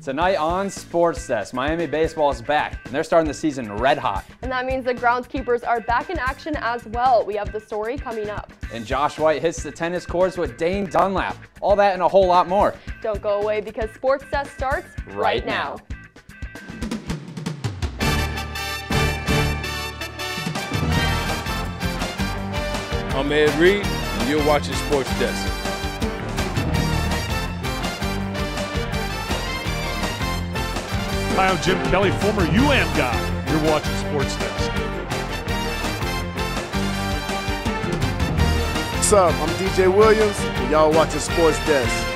Tonight on SportsDesk, Miami baseball is back, and they're starting the season red hot. And that means the Groundskeepers are back in action as well. We have the story coming up. And Josh White hits the tennis courts with Dane Dunlap. All that and a whole lot more. Don't go away because SportsDesk starts right now. I'm Ed Reed, and you're watching SportsDesk. Hi, I'm Jim Kelly, former guy. You're watching SportsDesk. What's up? I'm DJ Williams, and y'all watching SportsDesk.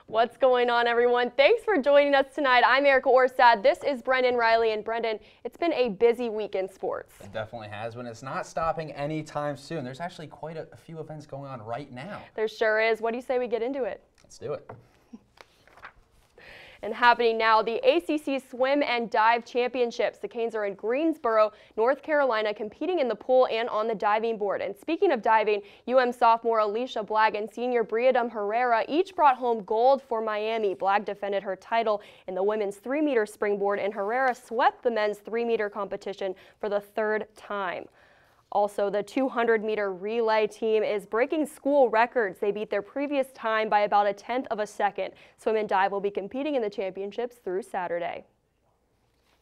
What's going on, everyone? Thanks for joining us tonight. I'm Erica Orsad. This is Brendan Riley. And Brendan, it's been a busy week in sports. It definitely has, but it's not stopping anytime soon. There's actually quite a few events going on right now. There sure is. What do you say we get into it? Let's do it. And happening now, the ACC Swim and Dive Championships. The Canes are in Greensboro, North Carolina, competing in the pool and on the diving board. And speaking of diving, UM sophomore Alicia Blagg and senior Briadam Herrera each brought home gold for Miami. Blagg defended her title in the women's 3-meter springboard, and Herrera swept the men's 3-meter competition for the third time. Also, the 200-meter relay team is breaking school records. They beat their previous time by about 1/10 of a second. Swim and dive will be competing in the championships through Saturday.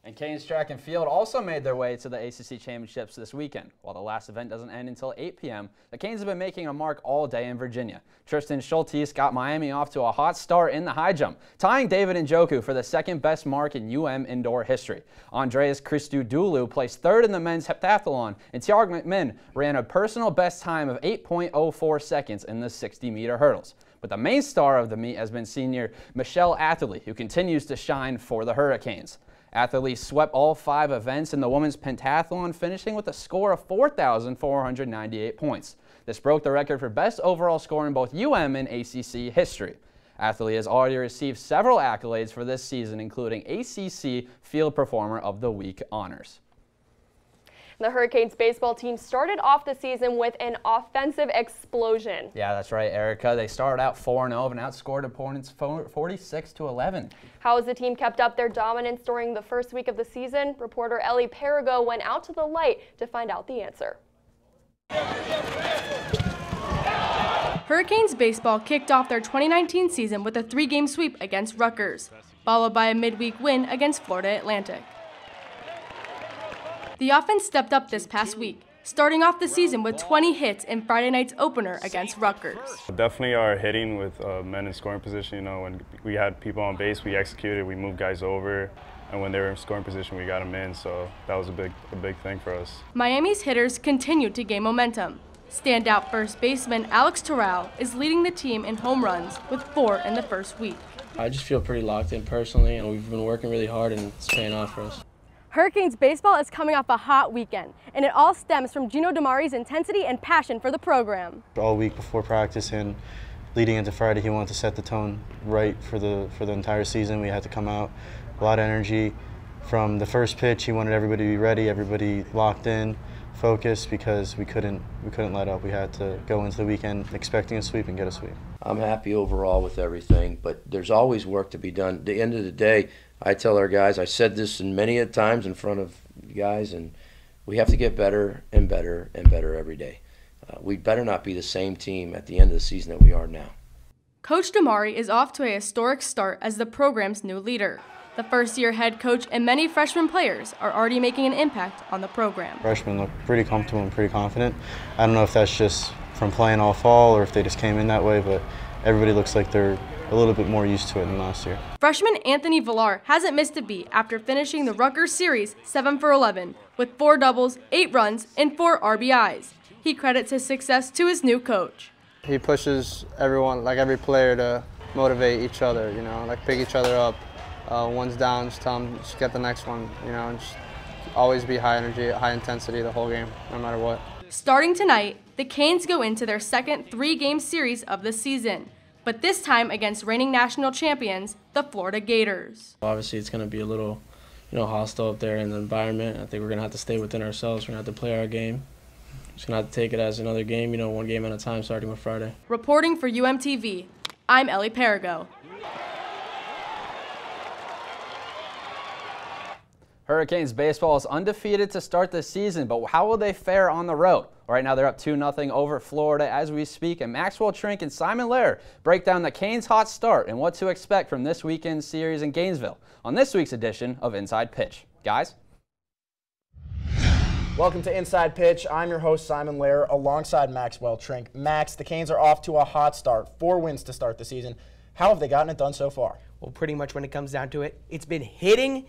And Canes track and field also made their way to the ACC Championships this weekend. While the last event doesn't end until 8 p.m., the Canes have been making a mark all day in Virginia. Tristan Schultes got Miami off to a hot start in the high jump, tying David Njoku for the second best mark in UM indoor history. Andreas Christodoulou placed third in the men's heptathlon, and Tiago McMinn ran a personal best time of 8.04 seconds in the 60-meter hurdles. But the main star of the meet has been senior Michelle Atherley, who continues to shine for the Hurricanes. Atherley swept all 5 events in the women's pentathlon, finishing with a score of 4,498 points. This broke the record for best overall score in both UM and ACC history. Atherley has already received several accolades for this season, including ACC Field Performer of the Week honors. The Hurricanes baseball team started off the season with an offensive explosion. Yeah, that's right, Erica. They started out 4-0 and outscored opponents 46-11. How has the team kept up their dominance during the first week of the season? Reporter Ellie Perigo went out to the light to find out the answer. Hurricanes baseball kicked off their 2019 season with a 3-game sweep against Rutgers, followed by a midweek win against Florida Atlantic. The offense stepped up this past week, starting off the season with 20 hits in Friday night's opener against Rutgers. Definitely our hitting with men in scoring position. You know, when we had people on base, we executed, we moved guys over, and when they were in scoring position, we got them in. So that was a big thing for us. Miami's hitters continued to gain momentum. Standout first baseman Alex Terrell is leading the team in home runs with 4 in the first week. I just feel pretty locked in personally, and we've been working really hard, and it's paying off for us. Hurricanes baseball is coming off a hot weekend, and it all stems from Gino DiMari's intensity and passion for the program. All week before practice and leading into Friday, he wanted to set the tone right for the entire season. We had to come out, a lot of energy. From the first pitch, he wanted everybody to be ready, everybody locked in, focused, because we couldn't let up. We had to go into the weekend expecting a sweep and get a sweep. I'm happy overall with everything, but there's always work to be done. At the end of the day, I tell our guys, I said this many times in front of you guys, and we have to get better and better and better every day. We better not be the same team at the end of the season that we are now. Coach DiMari is off to a historic start as the program's new leader. The first-year head coach and many freshman players are already making an impact on the program. Freshmen look pretty comfortable and pretty confident. I don't know if that's just from playing all fall or if they just came in that way, but everybody looks like they're a little bit more used to it than last year. Freshman Anthony Villar hasn't missed a beat after finishing the Rutgers series 7 for 11 with 4 doubles, 8 runs, and 4 RBIs. He credits his success to his new coach. He pushes everyone, like every player, to motivate each other, you know, like pick each other up. One's down, just tell them, just get the next one, you know, and just always be high energy, high intensity the whole game, no matter what. Starting tonight, the Canes go into their second 3-game series of the season, but this time against reigning national champions, the Florida Gators. Obviously, it's going to be a little, hostile up there in the environment. I think we're going to have to stay within ourselves. We're going to have to play our game, Just going to have to take it as another game, one game at a time starting with Friday. Reporting for UMTV, I'm Ellie Perigo. Hurricanes baseball is undefeated to start the season, but how will they fare on the road? Right now they're up 2-0 over Florida as we speak, and Maxwell Trink and Simon Lehrer break down the Canes' hot start and what to expect from this weekend's series in Gainesville on this week's edition of Inside Pitch. Guys? Welcome to Inside Pitch. I'm your host, Simon Lehrer, alongside Maxwell Trink. Max, the Canes are off to a hot start, 4 wins to start the season. How have they gotten it done so far? Well, pretty much when it comes down to it, it's been hitting.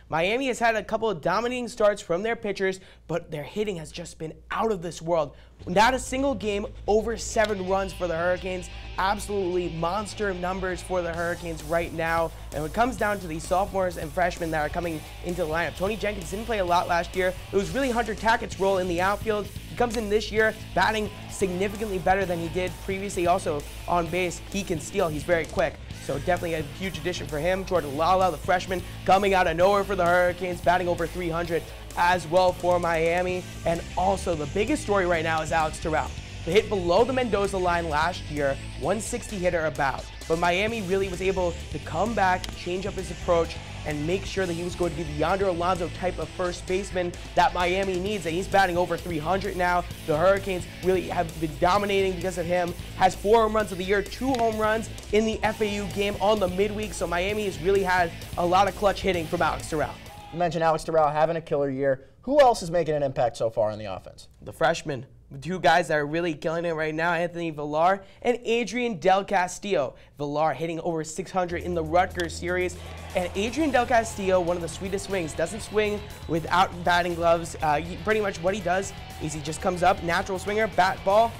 Miami has had a couple of dominating starts from their pitchers, but their hitting has just been out of this world. Not a single game over 7 runs for the Hurricanes. Absolutely monster numbers for the Hurricanes right now. And when it comes down to these sophomores and freshmen that are coming into the lineup, Tony Jenkins didn't play a lot last year. It was really Hunter Tackett's role in the outfield. He comes in this year batting significantly better than he did previously. Also on base, he can steal. He's very quick. So definitely a huge addition for him. Jordan Lala, the freshman, coming out of nowhere for the Hurricanes, batting over 300 as well for Miami. And also the biggest story right now is Alex Terrell. The hit below the Mendoza line last year, 160 hitter about. But Miami really was able to come back, change up his approach, and make sure that he was going to be the Yonder Alonso type of first baseman that Miami needs. And he's batting over 300 now. The Hurricanes really have been dominating because of him. Has 4 home runs of the year, 2 home runs in the FAU game on the midweek. So Miami has really had a lot of clutch hitting from Alex Terrell. You mentioned Alex Terrell having a killer year. Who else is making an impact so far in the offense? The freshman. 2 guys that are really killing it right now, Anthony Villar and Adrian Del Castillo. Villar hitting over 600 in the Rutgers series. And Adrian Del Castillo, one of the sweetest swings, doesn't swing without batting gloves. Pretty much what he does is he just comes up, natural swinger, bat ball,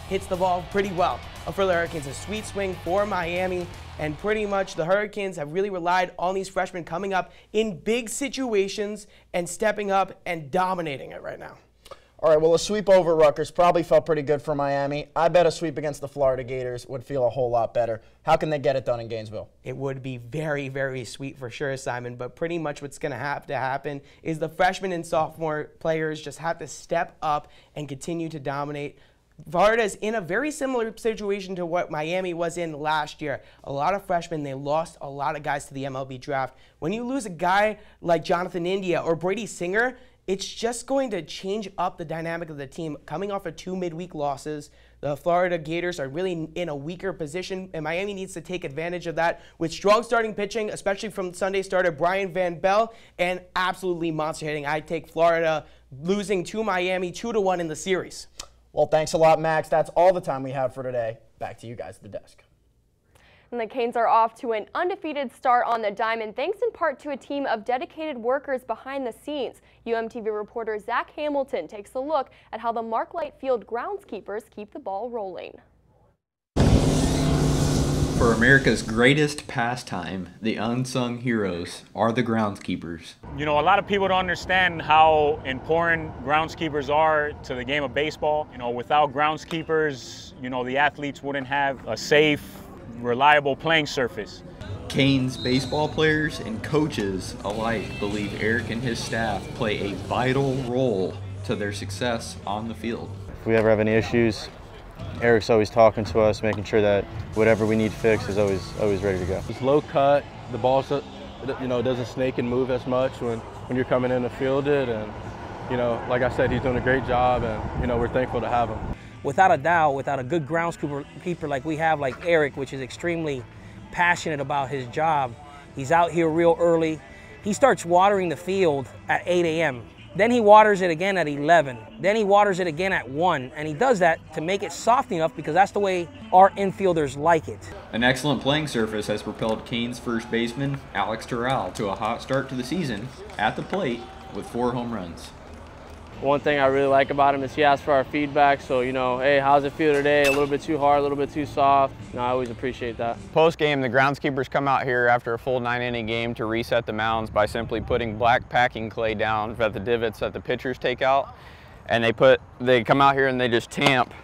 hits the ball pretty well. For the Hurricanes, a sweet swing for Miami. And pretty much the Hurricanes have really relied on these freshmen coming up in big situations and stepping up and dominating it right now. All right, well, a sweep over Rutgers probably felt pretty good for Miami. I bet a sweep against the Florida Gators would feel a whole lot better. How can they get it done in Gainesville? It would be very, very sweet for sure, Simon, but pretty much what's going to have to happen is the freshmen and sophomore players just have to step up and continue to dominate. Florida's in a very similar situation to what Miami was in last year. A lot of freshmen, they lost a lot of guys to the MLB draft. When you lose a guy like Jonathan India or Brady Singer, it's just going to change up the dynamic of the team. Coming off of 2 midweek losses, the Florida Gators are really in a weaker position, and Miami needs to take advantage of that with strong starting pitching, especially from Sunday starter Brian Van Bell, and absolutely monster hitting. I take Florida losing to Miami 2-1 in the series. Well, thanks a lot, Max. That's all the time we have for today. Back to you guys at the desk. And the Canes are off to an undefeated start on the diamond, thanks in part to a team of dedicated workers behind the scenes. UMTV reporter Zach Hamilton takes a look at how the Mark Light Field groundskeepers keep the ball rolling. For America's greatest pastime, the unsung heroes are the groundskeepers. You know, a lot of people don't understand how important groundskeepers are to the game of baseball. You know, without groundskeepers, you know, the athletes wouldn't have a safe, reliable playing surface. Canes baseball players and coaches alike believe Eric and his staff play a vital role to their success on the field. If we ever have any issues, Eric's always talking to us, making sure that whatever we need fixed is always ready to go. It's low cut, the ball, you know, doesn't snake and move as much when you're coming in to field it, and you know, like I said, he's doing a great job, and you know, we're thankful to have him. Without a doubt, without a good groundskeeper like we have, like Eric, which is extremely passionate about his job, he's out here real early. He starts watering the field at 8 a.m. Then he waters it again at 11. Then he waters it again at 1. And he does that to make it soft enough because that's the way our infielders like it. An excellent playing surface has propelled Canes first baseman Alex Terrell to a hot start to the season at the plate with 4 home runs. One thing I really like about him is he asks for our feedback. So, you know, hey, how's it feel today? A little bit too hard, a little bit too soft. You know, I always appreciate that. Post-game, the groundskeepers come out here after a full 9-inning game to reset the mounds by simply putting black packing clay down at the divots that the pitchers take out. And they come out here and they just tamp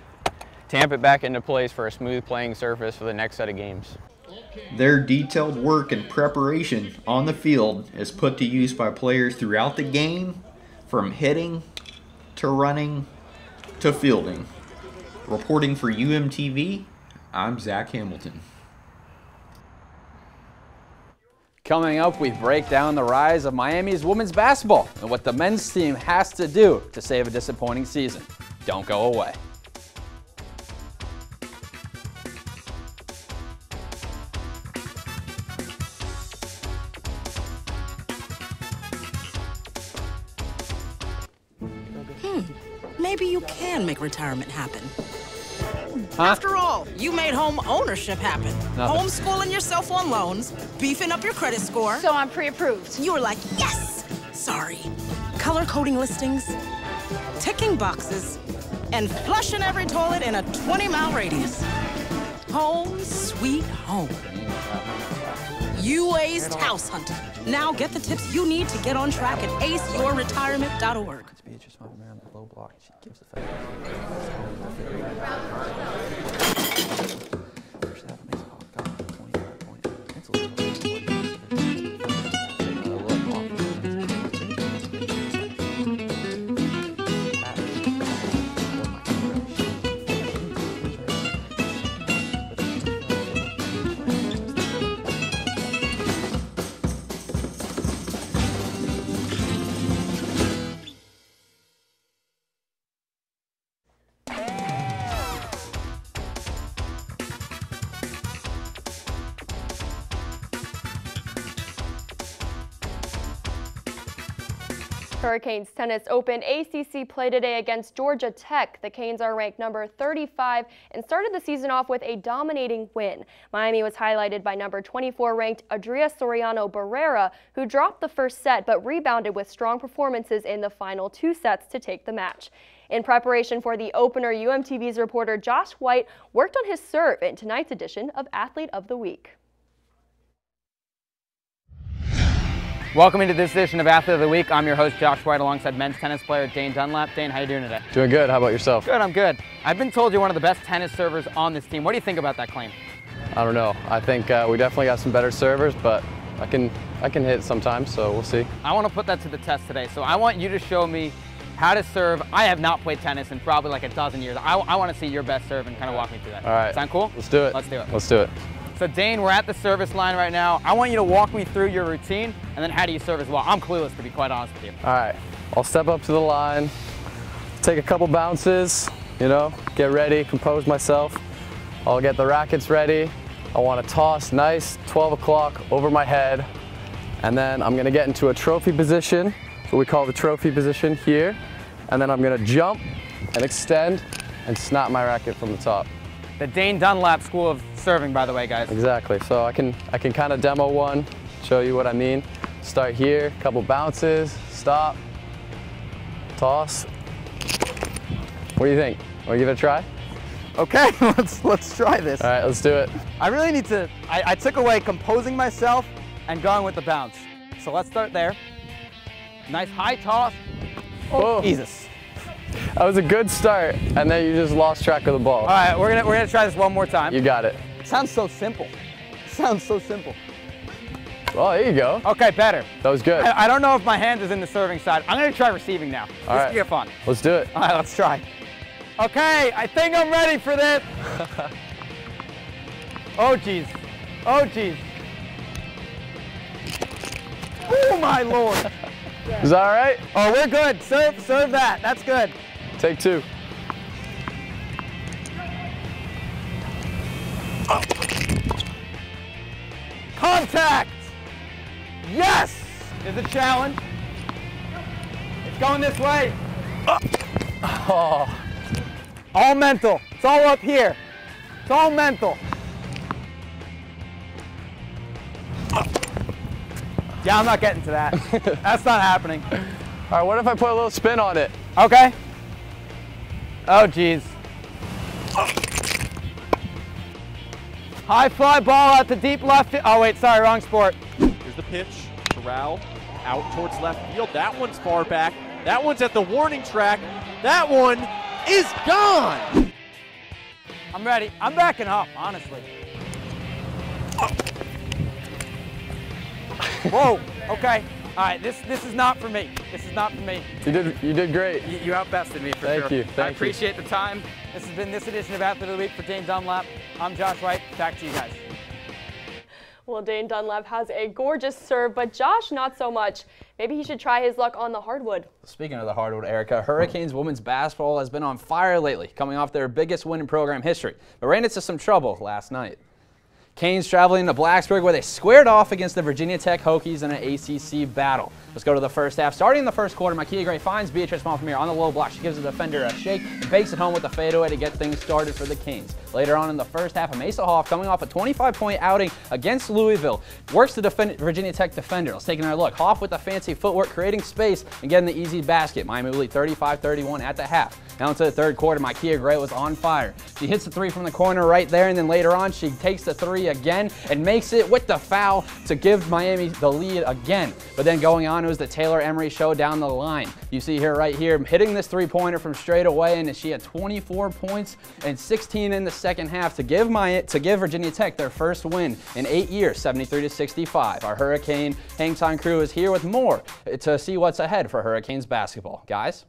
it back into place for a smooth playing surface for the next set of games. Their detailed work and preparation on the field is put to use by players throughout the game, from hitting to running to fielding. Reporting for UMTV, I'm Zach Hamilton. Coming up, we break down the rise of Miami's women's basketball and what the men's team has to do to save a disappointing season. Don't go away. Maybe you can make retirement happen. Huh? After all, you made home ownership happen. Nothing. Homeschooling yourself on loans, beefing up your credit score. So I'm pre-approved. You were like, yes! Sorry. Color coding listings, ticking boxes, and flushing every toilet in a 20-mile radius. Home sweet home. You aced house hunting. Now get the tips you need to get on track at aceyourretirement.org. Just went around the low block. She gives the Hurricanes tennis open ACC play today against Georgia Tech. The Canes are ranked number 35 and started the season off with a dominating win. Miami was highlighted by number 24 ranked Adria Soriano Barrera, who dropped the first set but rebounded with strong performances in the final 2 sets to take the match. In preparation for the opener, UMTV's reporter Josh White worked on his serve in tonight's edition of Athlete of the Week. Welcome into this edition of Athlete of the Week. I'm your host, Josh White, alongside men's tennis player Dane Dunlap. Dane, how you doing today? Doing good. How about yourself? Good, I'm good. I've been told you're one of the best tennis servers on this team. What do you think about that claim? I don't know. I think we definitely got some better servers, but I can hit sometimes, so we'll see. I want to put that to the test today, so I want you to show me how to serve. I have not played tennis in probably like a dozen years. I want to see your best serve and kind of walk me through that. All right. Sound cool? Let's do it. Let's do it. Let's do it. So Dane, we're at the service line right now. I want you to walk me through your routine, and then how do you serve as well? I'm clueless, to be quite honest with you. All right. I'll step up to the line, take a couple bounces, get ready, compose myself. I'll get the rackets ready. I want to toss nice 12 o'clock over my head, and then I'm going to get into a trophy position, what we call the trophy position here, and then I'm going to jump and extend and snap my racket from the top. The Dane Dunlap School of Serving, by the way, guys. Exactly. So I can kind of demo one, show you what I mean. Start here, couple bounces, stop, toss. What do you think? Want to give it a try? Okay, let's try this. All right, let's do it. I really need to, I took away composing myself and going with the bounce. So let's start there. Nice high toss. Oh, Jesus. That was a good start, and then you just lost track of the ball. All right, we're gonna try this one more time. You got it. Sounds so simple. Sounds so simple. Oh, there you go. Okay, better. That was good. I don't know if my hand is in the serving side. I'm gonna try receiving now. All right. This will be fun. Let's do it. All right, let's try. Okay, I think I'm ready for this. Oh, geez. Oh, geez. Oh, my Lord. Is that all right? Oh, we're good. Serve that. That's good. Take 2. Contact! Yes! Is a challenge. It's going this way. Oh. All mental. It's all up here. It's all mental. Yeah, I'm not getting to that. That's not happening. All right, what if I put a little spin on it? Okay. Oh, geez. High fly ball out to deep left. Oh, wait, sorry, wrong sport. Here's the pitch. Corral out towards left field. That one's far back. That one's at the warning track. That one is gone. I'm ready. I'm backing up, honestly. Whoa, okay. All right, this is not for me. This is not for me. You did great. You outbested me for sure. Thank you. I appreciate the time. This has been this edition of Athlete of the Week for Dane Dunlap. I'm Josh White. Back to you guys. Well, Dane Dunlap has a gorgeous serve, but Josh not so much. Maybe he should try his luck on the hardwood. Speaking of the hardwood, Erica, Hurricanes women's basketball has been on fire lately, coming off their biggest win in program history, but ran into some trouble last night. Canes traveling to Blacksburg where they squared off against the Virginia Tech Hokies in an ACC battle. Let's go to the first half. Starting in the first quarter, Micaiah Gray finds Beatrice Montfamir on the low block. She gives the defender a shake and bakes it home with a fadeaway to get things started for the Canes. Later on in the first half, Amasa Hoff, coming off a 25-point outing against Louisville, works the Virginia Tech defender. Let's take another look. Hoff with the fancy footwork, creating space and getting the easy basket. Miami lead 35-31 at the half. Now into the third quarter, Micaiah Gray was on fire. She hits the three from the corner right there, and then later on, she takes the three again and makes it with the foul to give Miami the lead again. But then going on, it was the Taylor Emery show down the line. You see her right here hitting this three-pointer from straight away, and she had 24 points and 16 in the second half to give Virginia Tech their first win in 8 years, 73-65. Our Hurricane Hang Time crew is here with more to see what's ahead for Hurricanes basketball. Guys?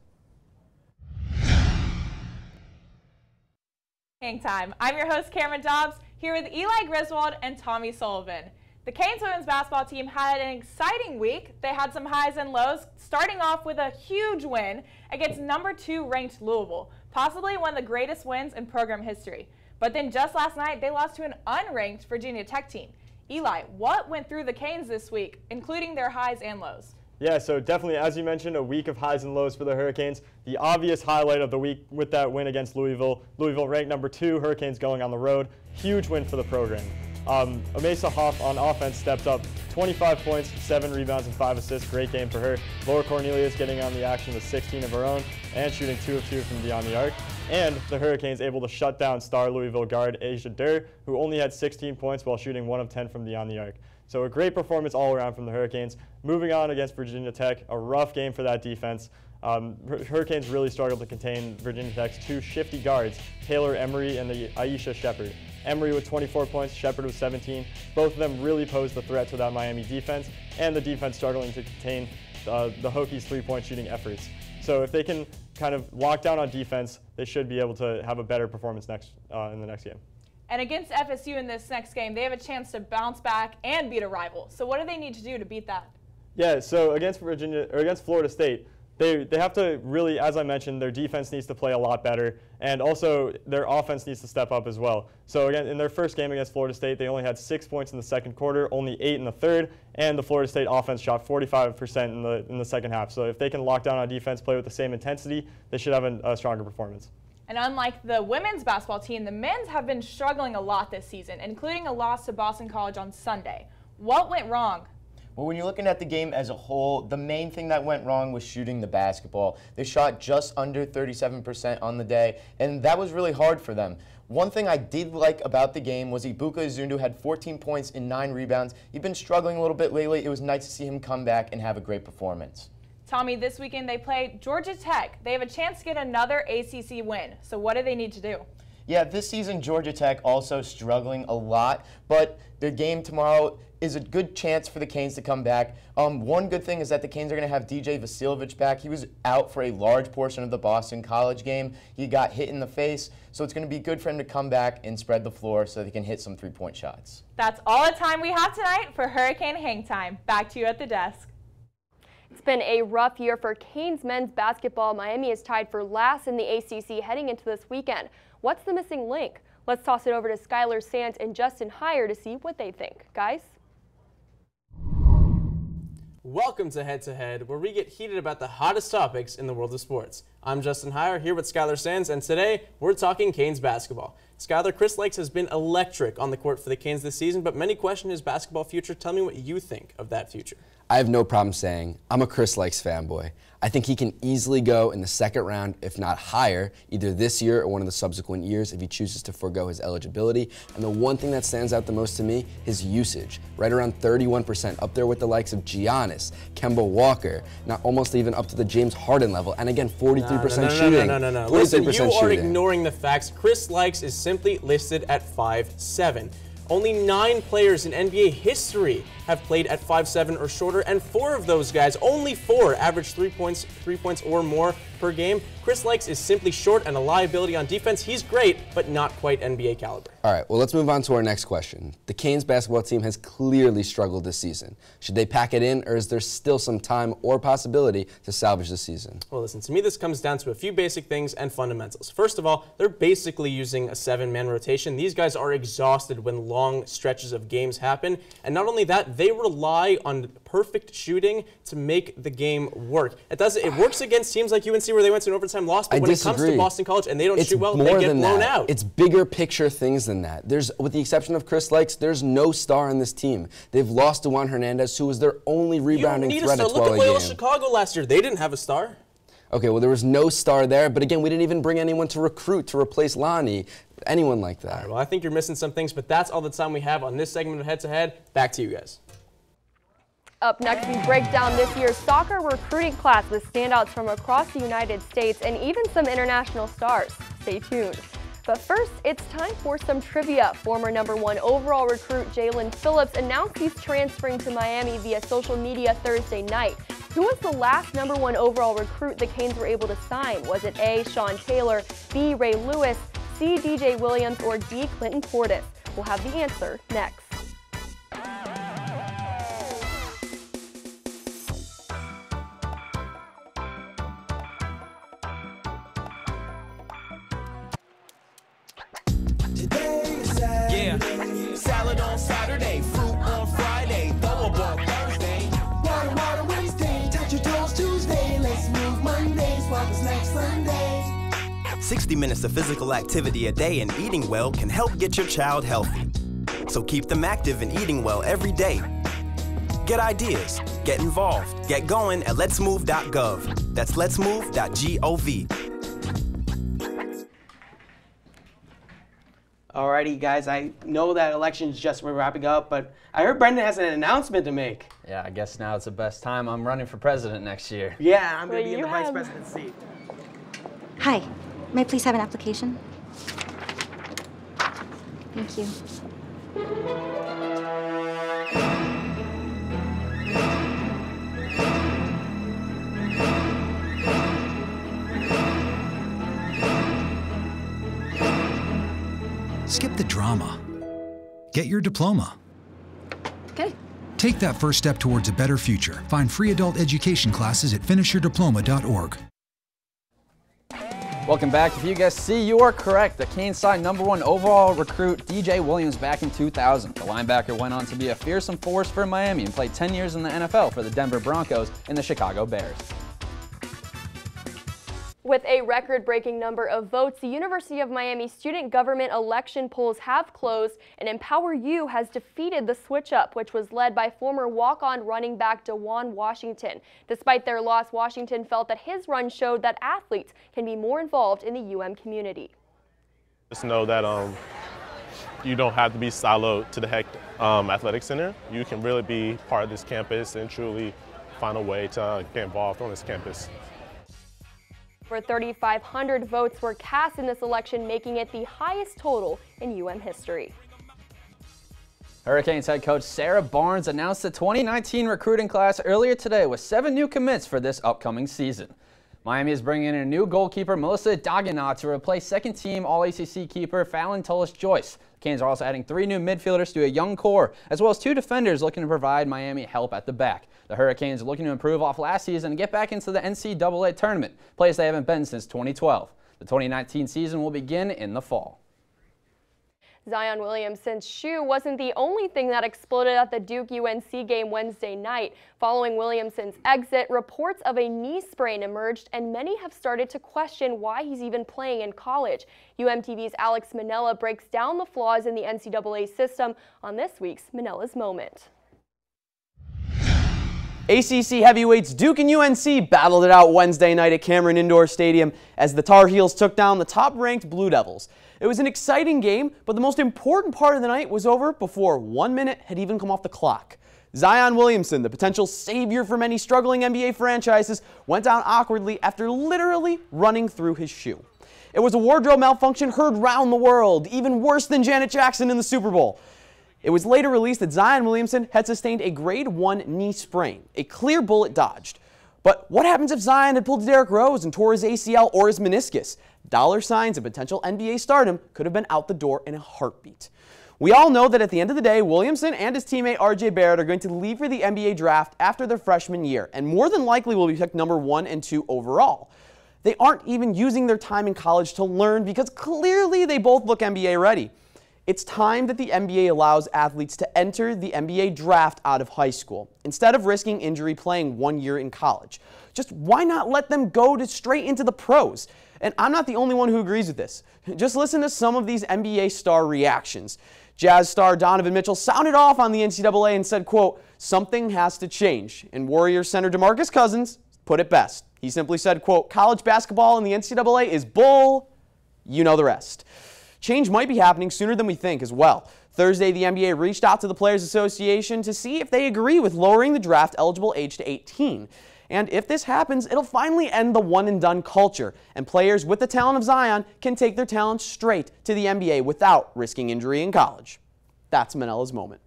Hang Time. I'm your host, Cameron Dobbs, here with Eli Griswold and Tommy Sullivan. The Canes women's basketball team had an exciting week. They had some highs and lows, starting off with a huge win against number 2 ranked Louisville, possibly one of the greatest wins in program history. But then just last night, they lost to an unranked Virginia Tech team. Eli, what went through the Canes this week, including their highs and lows? Yeah, so definitely, as you mentioned, a week of highs and lows for the Hurricanes. The obvious highlight of the week with that win against Louisville. Louisville ranked number 2, Hurricanes going on the road. Huge win for the program. Amasa Hoff on offense stepped up, 25 points, 7 rebounds, and 5 assists. Great game for her. Laura Cornelius getting on the action with 16 of her own and shooting 2 of 2 from beyond the arc. And the Hurricanes able to shut down star Louisville guard Asia Durr, who only had 16 points while shooting 1 of 10 from beyond the arc. So a great performance all around from the Hurricanes. Moving on against Virginia Tech, a rough game for that defense. Hurricanes really struggled to contain Virginia Tech's 2 shifty guards, Taylor Emery and Aisha Shepard. Emery with 24 points, Shepard with 17. Both of them really posed the threat to that Miami defense, and the defense struggling to contain the Hokies' three-point shooting efforts. So if they can kind of lock down on defense, they should be able to have a better performance in the next game. And against FSU in this next game, they have a chance to bounce back and beat a rival. So what do they need to do to beat that? Yeah, so against Florida State, they have to really, as I mentioned, their defense needs to play a lot better, and also their offense needs to step up as well. So again, in their first game against Florida State, they only had 6 points in the second quarter, only 8 in the third, and the Florida State offense shot 45% in the second half. So if they can lock down on defense, play with the same intensity, they should have a stronger performance. And unlike the women's basketball team, the men's have been struggling a lot this season, including a loss to Boston College on Sunday. What went wrong? Well, when you're looking at the game as a whole, the main thing that went wrong was shooting the basketball. They shot just under 37% on the day, and that was really hard for them. One thing I did like about the game was Ibuka Izundu had 14 points and 9 rebounds. He'd been struggling a little bit lately. It was nice to see him come back and have a great performance. Tommy, this weekend they play Georgia Tech. They have a chance to get another ACC win. So what do they need to do? Yeah, this season Georgia Tech also struggling a lot, but their game tomorrow is a good chance for the Canes to come back. One good thing is that the Canes are going to have DJ Vasiljevic back. He was out for a large portion of the Boston College game. He got hit in the face, so it's going to be good for him to come back and spread the floor so they can hit some three-point shots. That's all the time we have tonight for Hurricane Hang Time. Back to you at the desk. It's been a rough year for Canes men's basketball. Miami is tied for last in the ACC heading into this weekend. What's the missing link? Let's toss it over to Skylar Sands and Justin Heyer to see what they think. Guys? Welcome to Head to Head, where we get heated about the hottest topics in the world of sports. I'm Justin Heyer here with Skylar Sands, and today we're talking Canes basketball. Skylar, Chris Lakes has been electric on the court for the Canes this season, but many question his basketball future. Tell me what you think of that future. I have no problem saying I'm a Chris Lakes fanboy. I think he can easily go in the second round, if not higher, either this year or one of the subsequent years if he chooses to forego his eligibility. And the one thing that stands out the most to me, his usage. Right around 31%, up there with the likes of Giannis, Kemba Walker, not almost even up to the James Harden level. And again, 43% shooting. No. Listen, you are ignoring the facts. Chris Lakes is simply listed at 5'7". Only 9 players in NBA history have played at 5'7" or shorter, and 4 of those guys, only 4, average 3 points or more per game. Chris Lykes is simply short and a liability on defense. He's great, but not quite NBA caliber. All right, well, let's move on to our next question. The Canes basketball team has clearly struggled this season. Should they pack it in, or is there still some time or possibility to salvage the season? Well, listen, to me, this comes down to a few basic things and fundamentals. First of all, they're basically using a 7-man rotation. These guys are exhausted when long stretches of games happen. And not only that, they rely on perfect shooting to make the game work. It works against teams like UNC where they went to an overtime loss, but when it comes to Boston College and they don't shoot well, they get blown out. It's bigger picture things than that. With the exception of Chris Lykes, there's no star on this team. They've lost to Juan Hernandez, who was their only rebounding threat at 12 a game. Look at Loyola Chicago last year. They didn't have a star. Okay, well, there was no star there, but again, we didn't even bring anyone to recruit to replace Lonnie, anyone like that. All right, well, I think you're missing some things, but that's all the time we have on this segment of Head to Head. Back to you guys. Up next, we break down this year's soccer recruiting class with standouts from across the United States and even some international stars. Stay tuned. But first, it's time for some trivia. Former #1 overall recruit Jalen Phillips announced he's transferring to Miami via social media Thursday night. Who was the last #1 overall recruit the Canes were able to sign? Was it A, Sean Taylor, B, Ray Lewis, C, DJ Williams, or D, Clinton Portis? We'll have the answer next. Salad on Saturday, fruit on Friday, throw a ball Thursday. Water Wednesday, touch your toes Tuesday. Let's move Monday, swap us next Sunday. 60 minutes of physical activity a day and eating well can help get your child healthy. So keep them active and eating well every day. Get ideas, get involved, get going at letsmove.gov. That's letsmove.gov. Alrighty, guys, I know that election's just wrapping up, but I heard Brendan has an announcement to make. Yeah, I guess now it's the best time. I'm running for president next year. Yeah, I'm going to be in the vice president's seat. Hi, may I please have an application? Thank you. Skip the drama. Get your diploma. Okay. Take that first step towards a better future. Find free adult education classes at finishyourdiploma.org. Welcome back. If you guys see, you are correct. The Canes signed #1 overall recruit DJ Williams back in 2000. The linebacker went on to be a fearsome force for Miami and played 10 years in the NFL for the Denver Broncos and the Chicago Bears. With a record-breaking number of votes, the University of Miami student government election polls have closed, and Empower U has defeated the switch-up, which was led by former walk-on running back DeJuan Washington. Despite their loss, Washington felt that his run showed that athletes can be more involved in the UM community. Just know that you don't have to be siloed to the Heck Athletic Center. You can really be part of this campus and truly find a way to get involved on this campus. Over 3,500 votes were cast in this election, making it the highest total in UM history. Hurricanes head coach Sarah Barnes announced the 2019 recruiting class earlier today with 7 new commits for this upcoming season. Miami is bringing in a new goalkeeper, Melissa Dagenot, to replace second-team All-ACC keeper Fallon Tullis-Joyce. The Canes are also adding 3 new midfielders to a young core, as well as 2 defenders looking to provide Miami help at the back. The Hurricanes are looking to improve off last season and get back into the NCAA tournament, a place they haven't been since 2012. The 2019 season will begin in the fall. Zion Williamson's shoe wasn't the only thing that exploded at the Duke-UNC game Wednesday night. Following Williamson's exit, reports of a knee sprain emerged, and many have started to question why he's even playing in college. UMTV's Alex Manella breaks down the flaws in the NCAA system on this week's Manilas Moment. ACC heavyweights Duke and UNC battled it out Wednesday night at Cameron Indoor Stadium as the Tar Heels took down the top-ranked Blue Devils. It was an exciting game, but the most important part of the night was over before 1 minute had even come off the clock. Zion Williamson, the potential savior for many struggling NBA franchises, went down awkwardly after literally running through his shoe. It was a wardrobe malfunction heard round the world, even worse than Janet Jackson in the Super Bowl. It was later released that Zion Williamson had sustained a grade 1 knee sprain, a clear bullet dodged. But what happens if Zion had pulled Derrick Rose and tore his ACL or his meniscus? Dollar signs and potential NBA stardom could have been out the door in a heartbeat. We all know that at the end of the day, Williamson and his teammate RJ Barrett are going to leave for the NBA draft after their freshman year, and more than likely will be picked number 1 and 2 overall. They aren't even using their time in college to learn because clearly they both look NBA ready. It's time that the NBA allows athletes to enter the NBA draft out of high school, instead of risking injury playing 1 year in college. Just why not let them go straight into the pros? And I'm not the only one who agrees with this. Just listen to some of these NBA star reactions. Jazz star Donovan Mitchell sounded off on the NCAA and said, quote, "Something has to change." And Warriors center DeMarcus Cousins put it best. He simply said, quote, "College basketball in the NCAA is bull. You know the rest." Change might be happening sooner than we think as well. Thursday, the NBA reached out to the Players Association to see if they agree with lowering the draft eligible age to 18. And if this happens, it'll finally end the one-and-done culture, and players with the talent of Zion can take their talent straight to the NBA without risking injury in college. That's Manilas Moment.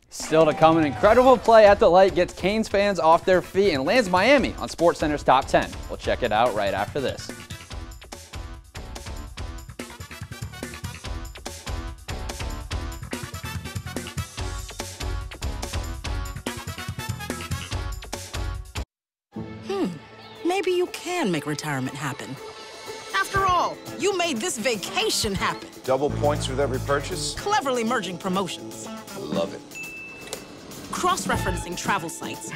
Still to come, an incredible play at the Light gets Canes fans off their feet and lands Miami on SportsCenter's Top 10. We'll check it out right after this. Maybe you can make retirement happen. After all, you made this vacation happen. Double points with every purchase? Cleverly merging promotions. Love it. Cross-referencing travel sites.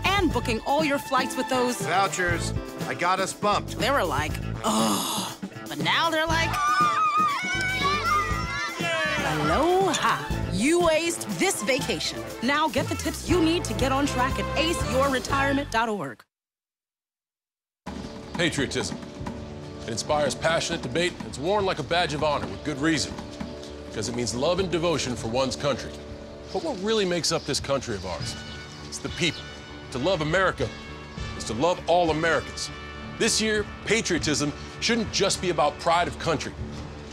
And booking all your flights with those... Vouchers. I got us bumped. They were like, oh. But now they're like... Aloha. You aced this vacation. Now get the tips you need to get on track at aceyourretirement.org. Patriotism. It inspires passionate debate. It's worn like a badge of honor with good reason, because it means love and devotion for one's country. But what really makes up this country of ours? It's the people. To love America is to love all Americans. This year, patriotism shouldn't just be about pride of country.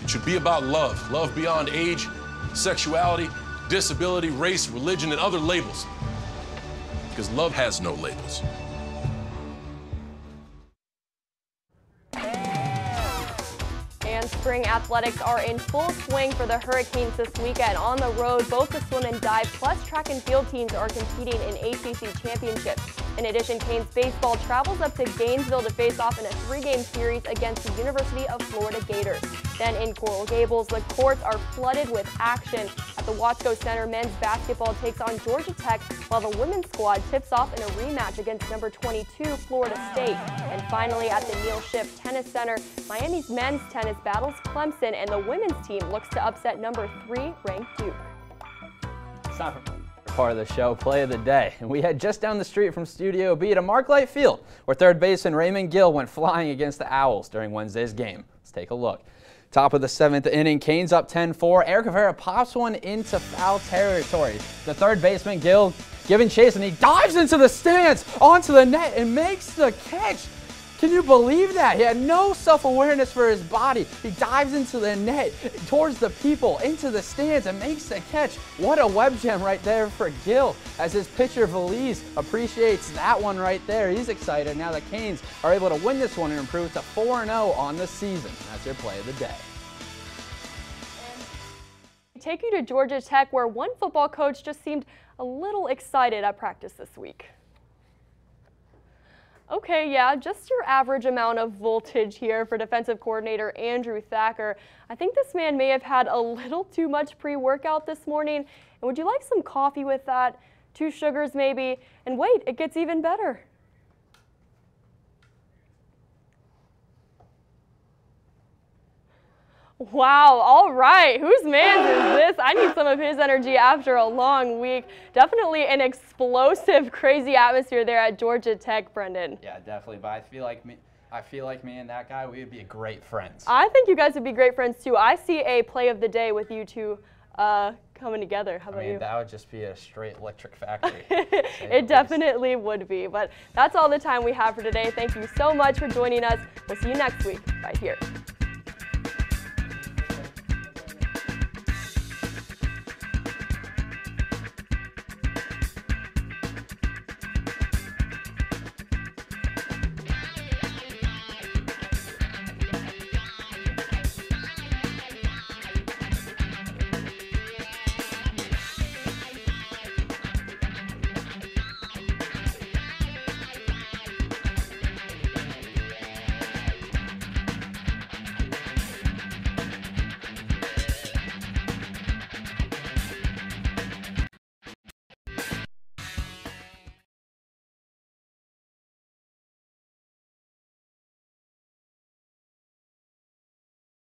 It should be about love. Love beyond age, sexuality, disability, race, religion, and other labels. Because love has no labels. Spring athletics are in full swing for the Hurricanes this weekend. On the road, both the swim and dive plus track and field teams are competing in ACC championships. In addition, Canes baseball travels up to Gainesville to face off in a 3-game series against the University of Florida Gators. Then in Coral Gables, the courts are flooded with action. At the Watsco Center, men's basketball takes on Georgia Tech, while the women's squad tips off in a rematch against number 22 Florida State. And finally, at the Neil Schiff Tennis Center, Miami's men's tennis battles Clemson, and the women's team looks to upset number 3 ranked Duke. It's time for part of the show, Play of the Day. And we head just down the street from Studio B to Marklight Field, where third baseman Raymond Gill went flying against the Owls during Wednesday's game. Let's take a look. Top of the 7th inning, Canes up 10-4. Eric Rivera pops one into foul territory. The third baseman, Gill, giving chase, and he dives into the stands, onto the net, and makes the catch. Can you believe that? He had no self-awareness for his body. He dives into the net, towards the people, into the stands, and makes the catch. What a web gem right there for Gill, as his pitcher Valise appreciates that one right there. He's excited. Now the Canes are able to win this one and improve to 4-0 on the season. That's your Play of the Day. Take you to Georgia Tech, where one football coach just seemed a little excited at practice this week. Okay, yeah, just your average amount of voltage here for defensive coordinator Andrew Thacker. I think this man may have had a little too much pre-workout this morning. And would you like some coffee with that? 2 sugars maybe? And wait, it gets even better. Wow, all right. Whose man's is this? I need some of his energy after a long week. Definitely an explosive, crazy atmosphere there at Georgia Tech, Brendan. Yeah, definitely. But I feel like me and that guy, we would be great friends. I think you guys would be great friends too. I see a Play of the Day with you two coming together. How about you? That would just be a straight electric factory. It definitely would be. But that's all the time we have for today. Thank you so much for joining us. We'll see you next week right here.